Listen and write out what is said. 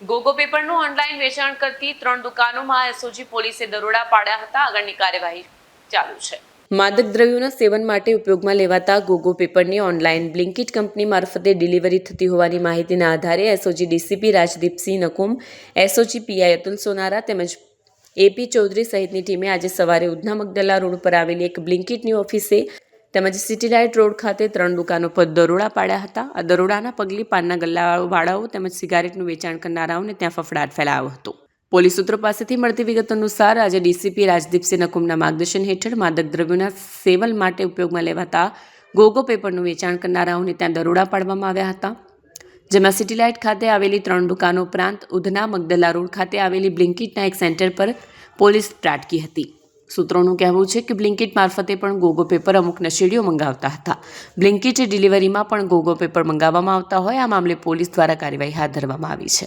ગોગો પેપરનું online વેચાણ કરતી 3 દુકાનોમાં એસઓજી પોલીસે દરોડા પાડ્યા હતા. આગળની કાર્યવાહી ચાલુ છે. માદક દ્રવ્યોના સેવન માટે ઉપયોગમાં લેવાતા ગોગો પેપરની ઓનલાઈન બ્લિંકિટ કંપની મારફતે ડિલિવરી થતી હોવાની માહિતીના આધારે SOG DCP Rajdeepsinh Nakum, SOG PI Atul Sonara તેમજ એપી ચૌધરી સહિતની ટીમે આજે સવારે ઉધના મગદલા રોડ પર આવેલી એક બ્લિંકિટની ઓફિસે તેમજ સિટી લાઇટ રોડ ખાતે 3 દુકાનો પર દરોડા પાડ્યા હતા. આ દરોડાના પગલે પાનના ગલ્લાવાળાઓ તેમજ સિગારેટનું વેચાણ કરનારાઓને ત્યાં ફફડાટ ફેલાયો હતો. પોલીસ સૂત્રો પાસેથી મળતી વિગત અનુસાર આજે ડીસીપી રાજદીપસિંહ નકુમના માર્ગદર્શન હેઠળ માદક દ્રવ્યોના સેવન માટે ઉપયોગમાં લેવાતા ગોગો પેપરનું વેચાણ કરનારાઓને ત્યાં દરોડા પાડવામાં આવ્યા હતા. જેમાં સિટી લાઇટ ખાતે આવેલી 3 દુકાનો ઉપરાંત ઉધના મગદલા રોડ ખાતે આવેલી બ્લિંકિટના એક સેન્ટર પર પોલીસ ત્રાટકી હતી. સૂત્રોનું કહેવું છે કે બ્લિંકિટ મારફતે પણ ગોગો પેપર અમુક નશેડીઓ મંગાવતા હતા. બ્લિંકિટ ડિલિવરીમાં પણ ગોગો પેપર મંગાવવામાં આવતા હોય આ મામલે પોલીસ દ્વારા કાર્યવાહી હાથ ધરવામાં આવી છે.